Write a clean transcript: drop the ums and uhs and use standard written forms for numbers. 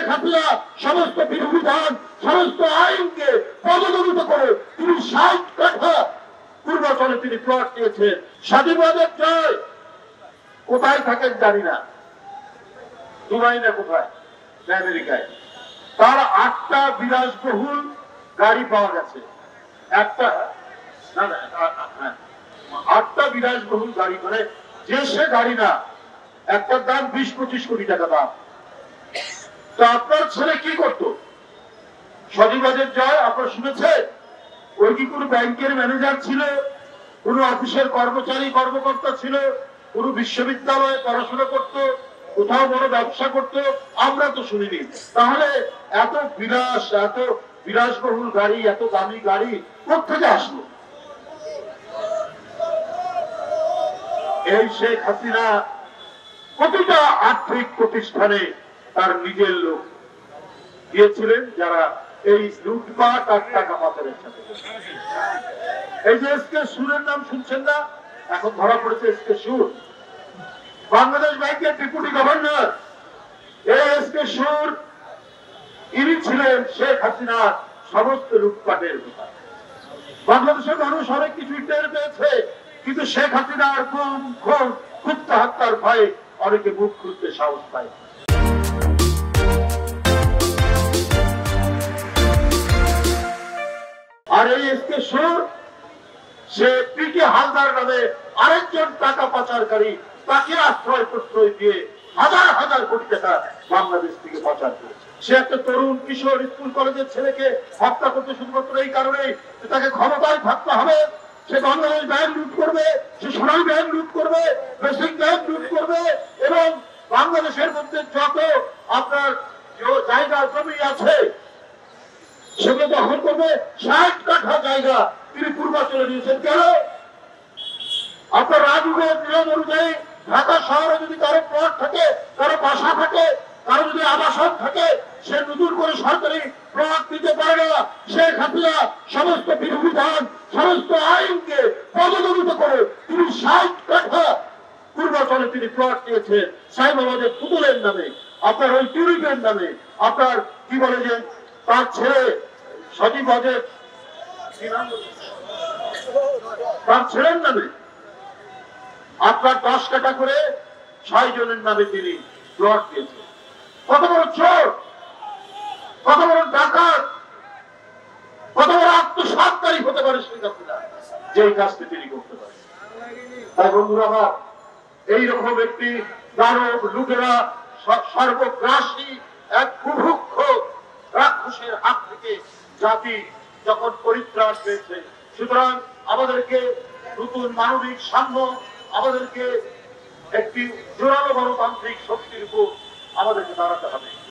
হাসিনা সমস্ত বিধিবিধান সমস্ত আইনকে পদদলিত করে তিনি ৬০ কাঠা পূর্বাচলে তিনি প্লট নিয়েছেন। স্বাধীনবাদের জয় কোথায় থাকেন জানি না, দুবাই না কোথায়, আমেরিকায়। তার ৮টা বিলাসবহুল গাড়ি পাওয়া গেছে, একটা না না ৮টা বিলাসবহুল গাড়ি, মানে যে সে গাড়ি না, একটার দাম ২০-২৫ কোটি টাকা দাম। তো আপনার ছেলে কি করতো? স্বাধীনবাদের জয় আপনারা শুনেছেন? ওই কি কোনো ব্যাংকের ম্যানেজার ছিল, কোন অফিসের কর্মচারী কর্মকর্তা ছিল, কোন বিশ্ববিদ্যালয়ে পড়াশোনা করত, কোথাও বড় ব্যবসা করত? আমরা তো শুনিনি। তাহলে এত বিলাসবহুল গাড়ি, এত দামি গাড়ি কোথেকে আসলো? এই শেখ হাসিনা প্রতিটা আর্থিক প্রতিষ্ঠানে তার নিজের লোক দিয়েছিলেন, যারা এই লুটপাট আর টাকা পাচারের সাথে। এই যে এসকে সুরের নাম শুনছেন না? এখন ধরা পড়েছে এসকে সুর, বাংলাদেশ ব্যাংকের ডেপুটি গভর্নর। এই এসকে সুর ইনি ছিলেন শেখ হাসিনার সমস্ত লুটপাটের কথা। বাংলাদেশের মানুষ অনেক কিছু টের পেয়েছে, কিন্তু শেখ হাসিনার গুম খুন হত্যা হত্যার ভয়ে অনেকে মুখ খুলতে সাহস পায়। আর এই এসকে সুর, সে পিকে হালদার নামে আরেকজন টাকা পাচারকারী, তাকে আশ্রয় প্রশ্রয় দিয়ে হাজার হাজার কোটি টাকা বাংলাদেশ থেকে পাচার করেছে। সে একটা তরুণ কিশোর স্কুল কলেজের ছেলেকে হত্যা করতে শুধুমাত্র এই কারণে যে তাকে ক্ষমতায় থাকতে হবে। সে বাংলাদেশ ব্যাংক লুট করবে, সে সোনালী ব্যাংক লুট করবে, বেসিক ব্যাংক লুট করবে, এবং বাংলাদেশের মধ্যে যত আপনার জায়গা জমি আছে সেগুলো দখল করবে। ৬০ কাঠা জায়গা তিনি পূর্বাচলে নিয়েছেন। কেন? আপনার রাজুকের নিয়ম অনুযায়ী ঢাকা শহরে যদি কারো প্লট থাকে, কারো বাসা থাকে, কারো যদি আবাসন থাকে, সে নতুন করে সরকারি প্লট দিতে পারে না। শেখ হাসিনা সমস্ত বিধিবিধান সমস্ত আইনকে পদদলিত করে তিনি ৬০ কাঠা পূর্বাচলে তিনি প্লট নিয়েছেন সাইবাবাদের পুতুলের নামে, আপনার ওই টিউরিপের নামে, আপনার কি বলে যে তার ছেলে সজীবাদের তার ছেলের নামে আপনার ১০ কাঠা করে ৬ জনের নামে তিনি প্লট দিয়েছেন। কত বড় চোর, কত বড় ডাকাত, কত বড় আত্মসাৎকারী হতে পারে শেখ হাসিনা, যে কাজটি তিনি করতে পারেন। তাই বন্ধুরা আমার, এইরকম একটি দানব লুটেরা সর্বগ্রাসী এক কুভুক্ষ রাক্ষসের হাত থেকে জাতি যখন পরিত্রাণ পেয়েছে, সুতরাং আমাদেরকে নতুন মানবিক সাম্য, আমাদেরকে একটি জোরালো গণতান্ত্রিক শক্তির উপর আমাদেরকে দাঁড়াতে হবে।